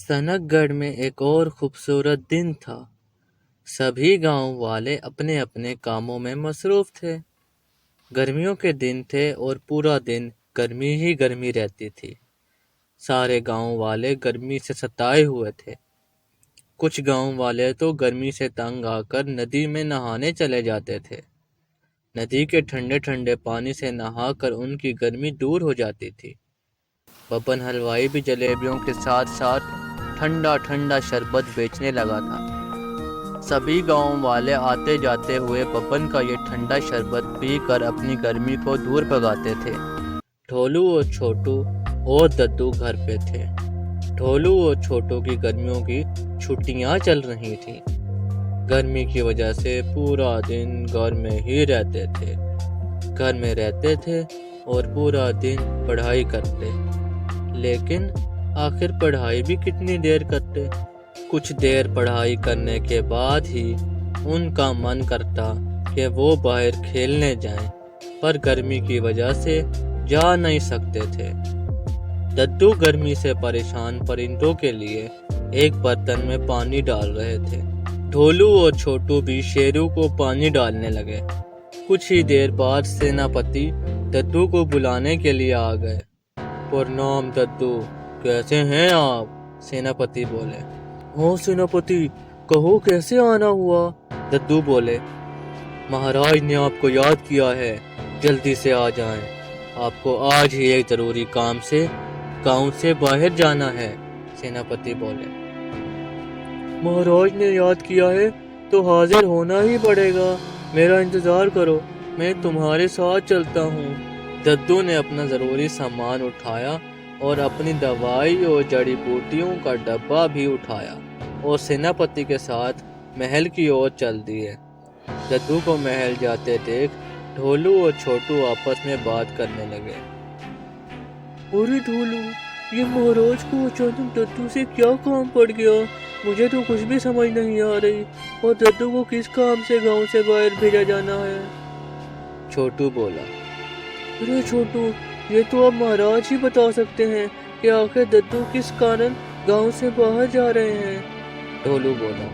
सनक गढ़ में एक और खूबसूरत दिन था। सभी गांव वाले अपने अपने कामों में मसरूफ थे। गर्मियों के दिन थे और पूरा दिन गर्मी ही गर्मी रहती थी। सारे गांव वाले गर्मी से सताए हुए थे। कुछ गांव वाले तो गर्मी से तंग आकर नदी में नहाने चले जाते थे। नदी के ठंडे ठंडे पानी से नहाकर उनकी गर्मी दूर हो जाती थी। बब्बन हलवाई भी जलेबियों के साथ साथ ठंडा ठंडा शरबत बेचने लगा था। सभी गांव वाले आते जाते हुए बब्बन का ये ठंडा शरबत पी कर अपनी गर्मी को दूर भगाते थे। ढोलू और छोटू और दद्दू घर पे थे। ढोलू और छोटू की गर्मियों की छुट्टियां चल रही थी। गर्मी की वजह से पूरा दिन घर में ही रहते थे। घर में रहते थे और पूरा दिन पढ़ाई करते। लेकिन आखिर पढ़ाई भी कितनी देर करते। कुछ देर पढ़ाई करने के बाद ही उनका मन करता कि वो बाहर खेलने जाएं, पर गर्मी की वजह से जा नहीं सकते थे। दद्दू गर्मी से परेशान परिंदों के लिए एक बर्तन में पानी डाल रहे थे। ढोलू और छोटू भी शेरू को पानी डालने लगे। कुछ ही देर बाद सेनापति दद्दू को बुलाने के लिए आ गए। प्रणाम दद्दू, कैसे हैं आप? सेनापति बोले। हाँ सेनापति, कहो कैसे आना हुआ? दद्दू बोले। महाराज ने आपको याद किया है, जल्दी से आ जाएं। आपको आज ही एक जरूरी काम से गांव से बाहर जाना है। सेनापति बोले। महाराज ने याद किया है तो हाजिर होना ही पड़ेगा। मेरा इंतजार करो, मैं तुम्हारे साथ चलता हूँ। दद्दू ने अपना जरूरी सामान उठाया और अपनी दवाई और जड़ी बूटियों का डब्बा भी उठाया और सेनापति के साथ महल की ओर चल दिए। दद्दू को महल जाते देख ढोलू और छोटू आपस में बात करने लगे। अरे ढोलू, ये महाराज को अचानक दद्दू से क्या काम पड़ गया? मुझे तो कुछ भी समझ नहीं आ रही। और दद्दू को किस काम से गांव से बाहर भेजा जाना है? छोटू बोला। अरे छोटू, ये तो अब महाराज ही बता सकते हैं कि आखिर दद्दू किस कारण गांव से बाहर जा रहे हैं। ढोलू बोला।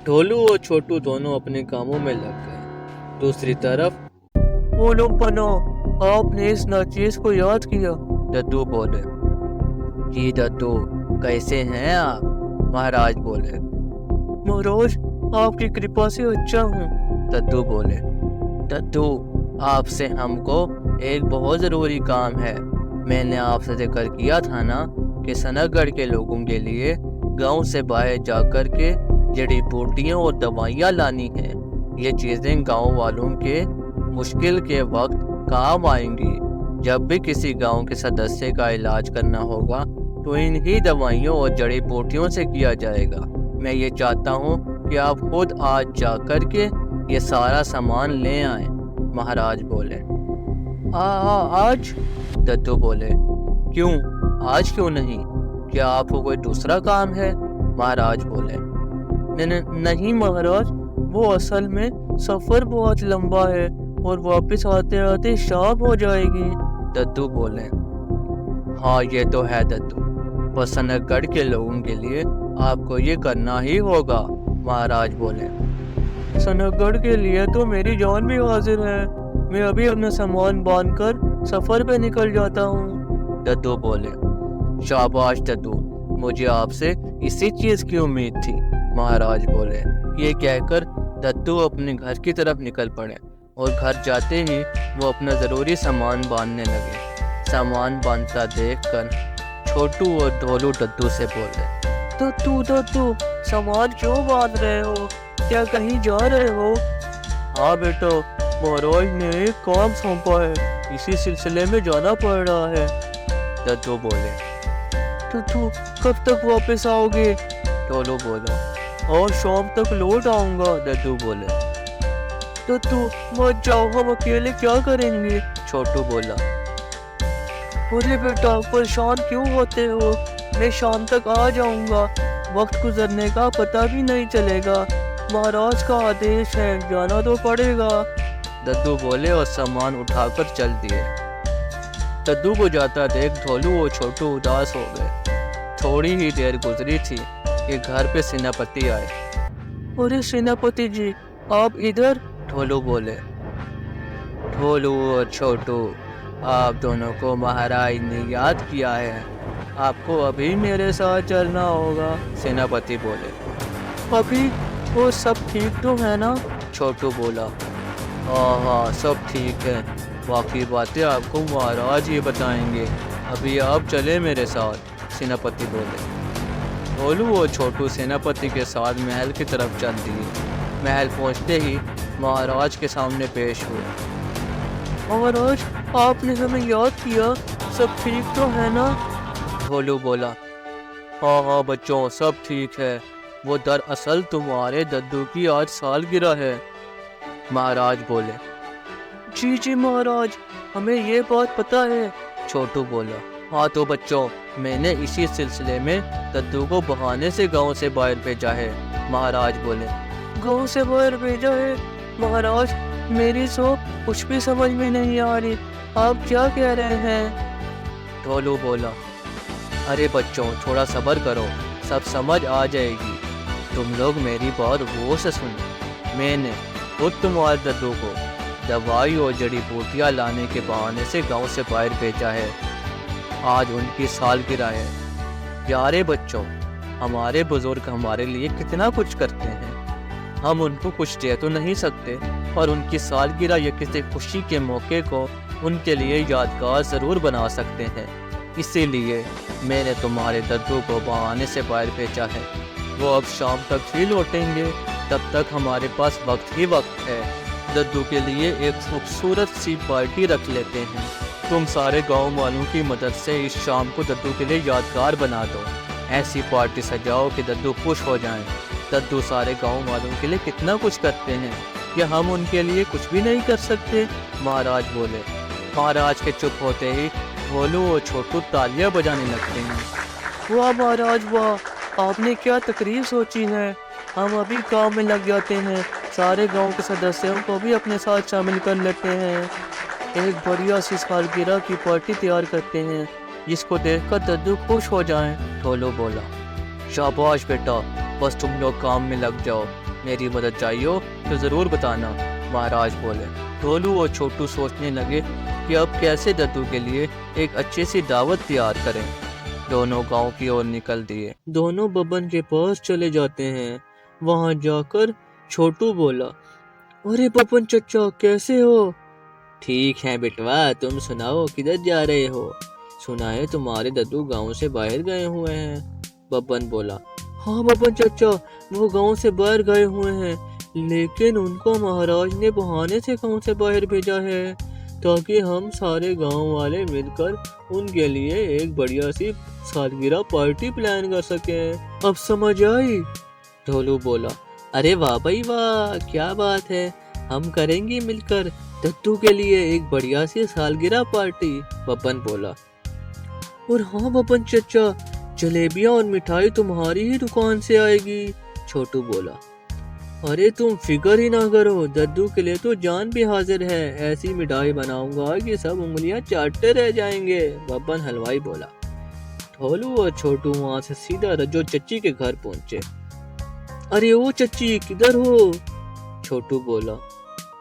ढोलू और छोटू दोनों अपने कामों में लग गए। दूसरी तरफ बोलो पनो, आपने इस नाचीज को याद किया? दद्दू बोले। जी दद्दू, कैसे हैं आप? महाराज बोले। महाराज, आपकी कृपा से अच्छा हूँ। दद्दू बोले। दद्दू, आपसे हमको एक बहुत ज़रूरी काम है। मैंने आपसे जिक्र किया था ना कि सनकगढ़ के लोगों के लिए गांव से बाहर जाकर के जड़ी बूटियाँ और दवाइयाँ लानी हैं। ये चीज़ें गांव वालों के मुश्किल के वक्त काम आएंगी। जब भी किसी गांव के सदस्य का इलाज करना होगा तो इन्हीं दवाइयों और जड़ी बूटियों से किया जाएगा। मैं ये चाहता हूँ कि आप खुद आज जाकर के ये सारा सामान ले आएं। महाराज बोले। आज? दद्दू बोले। क्यों? आज क्यों नहीं? क्या आपको कोई दूसरा काम है? महाराज बोले। नहीं महाराज, वो असल में सफर बहुत लंबा है और वापस आते आते शाम हो जाएगी। दद्दू बोले। हाँ ये तो है दद्दू, पर सनकगढ़ के लोगों के लिए आपको ये करना ही होगा। महाराज बोले। सनकगढ़ के लिए तो मेरी जान भी हाजिर है। मैं अभी अपना सामान बांधकर सफर पे निकल जाता हूँ। दद्दू बोले। शाबाश दद्दू, मुझे आपसे इसी चीज की उम्मीद थी। महाराज बोले। ये कहकर दद्दू अपने घर की तरफ निकल पड़े और घर जाते ही वो अपना जरूरी सामान बांधने लगे। सामान बांधता देखकर छोटू और ढोलू दद्दू से बोले। दद्दू, सामान क्यों बांध रहे हो? क्या कहीं जा रहे हो? हाँ बेटा, महाराज ने एक काम सौंपा है, इसी सिलसिले में जाना पड़ रहा है। दद्दू बोले। दद्दू, कब तक वापस आओगे? ढोलू बोला। और शाम तक लौट आऊंगा। दद्दू बोले। दद्दू मत जाओ, हम अकेले क्या करेंगे? छोटू बोला। अरे बेटा, परेशान क्यों होते हो? मैं शाम तक आ जाऊंगा। वक्त गुजरने का पता भी नहीं चलेगा। महाराज का आदेश है, जाना तो पड़ेगा। दद्दू बोले और सामान उठाकर चल दिए। दद्दू को जाता देख ढोलू और छोटू उदास हो गए। थोड़ी ही देर गुजरी थी कि घर पे सेनापति आए। अरे सेनापति जी, आप इधर? ढोलू बोले। ढोलू और छोटू, आप दोनों को महाराज ने याद किया है, आपको अभी मेरे साथ चलना होगा। सेनापति बोले। अभी वो सब ठीक तो है ना? छोटू बोला। हाँ, सब ठीक है, बाकी बातें आपको महाराज ही बताएंगे, अभी आप चले मेरे साथ। सेनापति बोले। ढोलू और छोटू सेनापति के साथ महल की तरफ चल दिए। महल पहुंचते ही महाराज के सामने पेश हुए। महाराज, आपने हमें याद किया, सब ठीक तो है ना? ढोलू बोला। हाँ बच्चों, सब ठीक है, वो दरअसल तुम्हारे दद्दू की आज सालगिरह है। महाराज बोले। जी महाराज, हमें ये बात पता है। छोटू बोला। हाँ तो बच्चों, मैंने इसी सिलसिले में दद्दू को बहाने से गांव से बाहर भेजा है। महाराज बोले। गांव से बाहर भेजा है? महाराज, मेरी तो कुछ भी समझ में नहीं आ रही, आप क्या कह रहे हैं? ढोलू बोला। अरे बच्चों, थोड़ा सब्र करो, सब समझ आ जाएगी, तुम लोग मेरी बात गौर से सुनो। मैंने खुद तुम्हारे दद्दू को दवाई और जड़ी बूटियाँ लाने के बहाने से गांव से बाहर भेजा है। आज उनकी सालगिरह है। प्यारे बच्चों, हमारे बुजुर्ग हमारे लिए कितना कुछ करते हैं, हम उनको कुछ दे तो नहीं सकते, पर उनकी सालगिरह या किसी खुशी के मौके को उनके लिए यादगार ज़रूर बना सकते हैं। इसीलिए मैंने तुम्हारे दद्दू को बहाने से बाहर भेजा है। वो अब शाम तक ही लौटेंगे, तब तक हमारे पास वक्त ही वक्त है। दद्दू के लिए एक खूबसूरत सी पार्टी रख लेते हैं। तुम सारे गांव वालों की मदद से इस शाम को दद्दू के लिए यादगार बना दो। ऐसी पार्टी सजाओ कि दद्दू खुश हो जाएं। दद्दू सारे गांव वालों के लिए कितना कुछ करते हैं, क्या हम उनके लिए कुछ भी नहीं कर सकते? महाराज बोले। महाराज के चुप होते ही ढोलू और छोटू तालियां बजाने लगते हैं। वाह महाराज वाह, आपने क्या तकरीर सोची है, हम अभी काम में लग जाते हैं, सारे गांव के सदस्यों को भी अपने साथ शामिल कर लेते हैं, एक बढ़िया सी सालगिरह की पार्टी तैयार करते हैं जिसको देखकर दद्दू खुश हो जाएं। ढोलू बोला। शाबाश बेटा, बस तुम लोग काम में लग जाओ, मेरी मदद चाहिए तो ज़रूर बताना। महाराज बोले। ढोलू और छोटू सोचने लगे कि अब कैसे दद्दू के लिए एक अच्छी सी दावत तैयार करें। दोनों गांव की ओर निकल दिए। दोनों बब्बन के पास चले जाते हैं। वहां जाकर छोटू बोला। अरे बब्बन चचा, कैसे हो? ठीक है बेटवा, तुम सुनाओ, किधर जा रहे हो? सुना है तुम्हारे दद्दू गांव से बाहर गए हुए हैं। बब्बन बोला। हाँ बब्बन चचा, वो गांव से बाहर गए हुए हैं, लेकिन उनको महाराज ने बहाने से गांव से बाहर भेजा है ताकि हम सारे गांव वाले मिलकर उनके लिए एक बढ़िया सी सालगिरह पार्टी प्लान कर सकें। अब समझ आई? ढोलू बोला। अरे वाह भाई वाह, क्या बात है, हम करेंगे मिलकर दद्दू के लिए एक बढ़िया सी सालगिरह पार्टी। बब्बन बोला। और हाँ बब्बन चचा, जलेबियाँ और मिठाई तुम्हारी ही दुकान से आएगी। छोटू बोला। अरे तुम फिक्र ही ना करो, दद्दू के लिए तो जान भी हाजिर है, ऐसी मिठाई बनाऊंगा कि सब उंगलियां चाटते रह जाएंगे। बब्बन हलवाई बोला। ढोलू और छोटू वहां से सीधा रज्जो चच्ची के घर पहुंचे। अरे ओ चच्ची, किधर हो? छोटू बोला।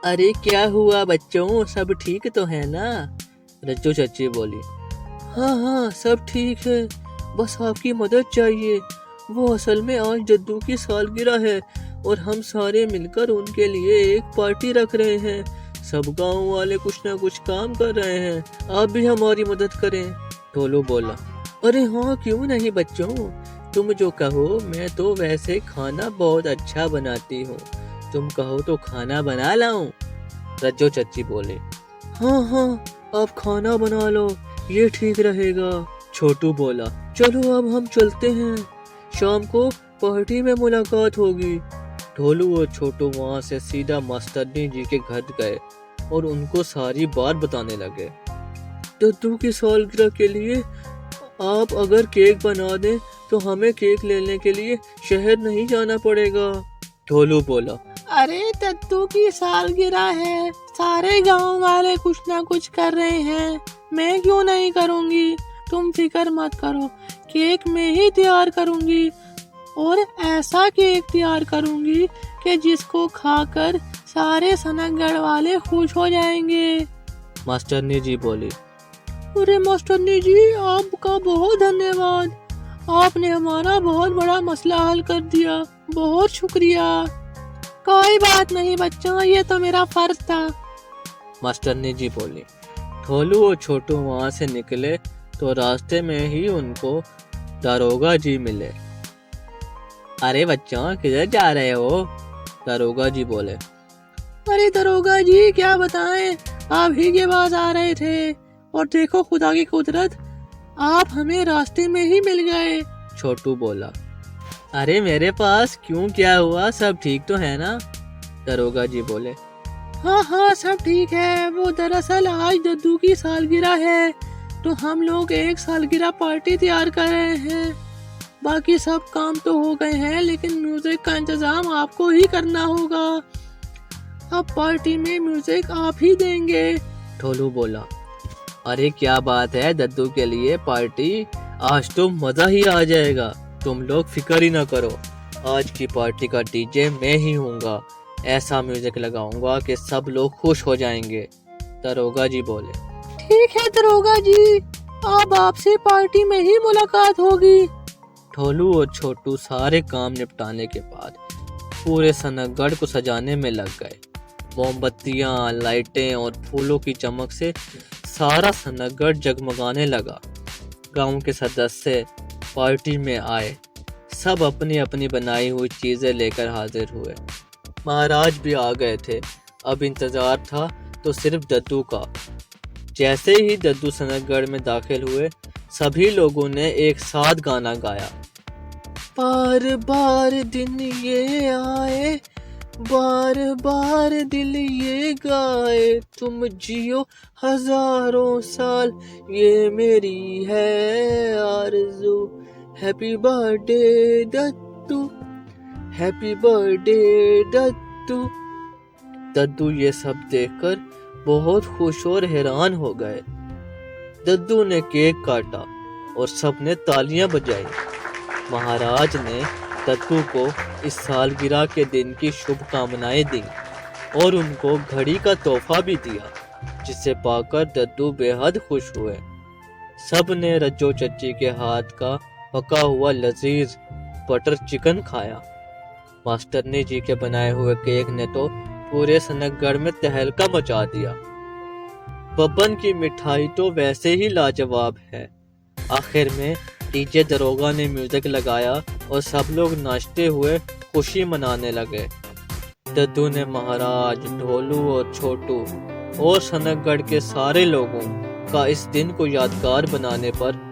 अरे क्या हुआ बच्चों, सब ठीक तो है ना? रज्जो चच्ची बोली। हाँ सब ठीक है, बस आपकी मदद चाहिए। वो असल में आज दद्दू की सालगिरह है और हम सारे मिलकर उनके लिए एक पार्टी रख रहे हैं। सब गांव वाले कुछ ना कुछ काम कर रहे हैं, आप भी हमारी मदद करें। ढोलू बोला। अरे हाँ क्यों नहीं बच्चों, तुम जो कहो, मैं तो वैसे खाना बहुत अच्छा बनाती हूँ, तुम कहो तो खाना बना लाऊं? रज्जो चच्ची बोले। हाँ आप खाना बना लो, ये ठीक रहेगा। छोटू बोला। चलो अब हम चलते हैं, शाम को पार्टी में मुलाकात होगी। ढोलू और छोटू वहां से सीधा मास्टरनी जी के घर गए और उनको सारी बात बताने लगे। दद्दू की सालगिरह के लिए आप अगर केक बना दें तो हमें केक लेने के लिए शहर नहीं जाना पड़ेगा। ढोलू बोला। अरे दद्दू की सालगिरह है, सारे गांव वाले कुछ ना कुछ कर रहे हैं, मैं क्यों नहीं करूंगी, तुम फिक्र मत करो, केक मैं ही तैयार करूंगी और ऐसा केक तैयार करूंगी कि जिसको खाकर सारे सनकगढ़ वाले खुश हो जाएंगे। मास्टरनी जी बोली। अरे मास्टरनी जी, आपका बहुत धन्यवाद, आपने हमारा बहुत बड़ा मसला हल कर दिया, बहुत शुक्रिया। कोई बात नहीं बच्चों, ये तो मेरा फर्ज था। मास्टरनी जी बोली। ढोलू और छोटू वहां से निकले तो रास्ते में ही उनको दारोगा जी मिले। अरे बच्चों, किधर जा रहे हो? दारोगा जी बोले। अरे दरोगा जी, क्या बताएं, आप ही के पास आ रहे थे और देखो खुदा की कुदरत, आप हमें रास्ते में ही मिल गए। छोटू बोला। अरे मेरे पास क्यों, क्या हुआ, सब ठीक तो है ना? दारोगा जी बोले। हाँ हाँ, सब ठीक है। वो दरअसल आज दद्दू की सालगिरह है, तो हम लोग एक सालगिरह पार्टी तैयार कर रहे हैं। बाकी सब काम तो हो गए हैं, लेकिन म्यूजिक का इंतजाम आपको ही करना होगा। अब पार्टी में म्यूजिक आप ही देंगे। ढोलू बोला। अरे क्या बात है, दद्दू के लिए पार्टी, आज तो मजा ही आ जाएगा, तुम लोग फिक्र ही ना करो। आज की पार्टी का डीजे मैं ही हूँगा, ऐसा म्यूजिक लगाऊंगा कि सब लोग खुश हो जाएंगे। दारोगा जी बोले। ठीक है दरोगा जी, अब आपसे पार्टी में ही मुलाकात होगी। ढोलू और छोटू सारे काम निपटाने के बाद पूरे सनकगढ़ को सजाने में लग गए। मोमबत्तियां, लाइटें और फूलों की चमक से सारा सनकगढ़ जगमगाने लगा। गांव के सदस्य पार्टी में आए, सब अपनी अपनी बनाई हुई चीजें लेकर हाजिर हुए। महाराज भी आ गए थे। अब इंतजार था तो सिर्फ दद्दू का। जैसे ही दद्दू सनकगढ़ में दाखिल हुए, सभी लोगों ने एक साथ गाना गाया। बार बार दिन ये आए, बार बार दिल ये गाए, तुम जियो हजारों साल, ये मेरी है आरज़ू। हैप्पी बर्थडे दद्दू, हैप्पी बर्थडे दद्दू। दद्दू ये सब देखकर बहुत खुश और हैरान हो गए। दद्दू ने केक काटा और सबने तालियां बजाई। महाराज ने दद्दू को इस सालगिरह के दिन की शुभकामनाएं दी और उनको घड़ी का तोहफा भी दिया, जिसे पाकर दद्दू बेहद खुश हुए। सब ने रज्जो चच्ची के हाथ का पका हुआ लजीज बटर चिकन खाया। मास्टरनी जी के बनाए हुए केक ने तो पूरे सनकगढ़ में तहलका मचा दिया। बब्बन की मिठाई तो वैसे ही लाजवाब है। आखिर में डीजे दरोगा ने म्यूजिक लगाया और सब लोग नाचते हुए खुशी मनाने लगे। दद्दू ने महाराज, ढोलू और छोटू और सनकगढ़ के सारे लोगों का इस दिन को यादगार बनाने पर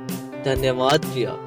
धन्यवाद किया।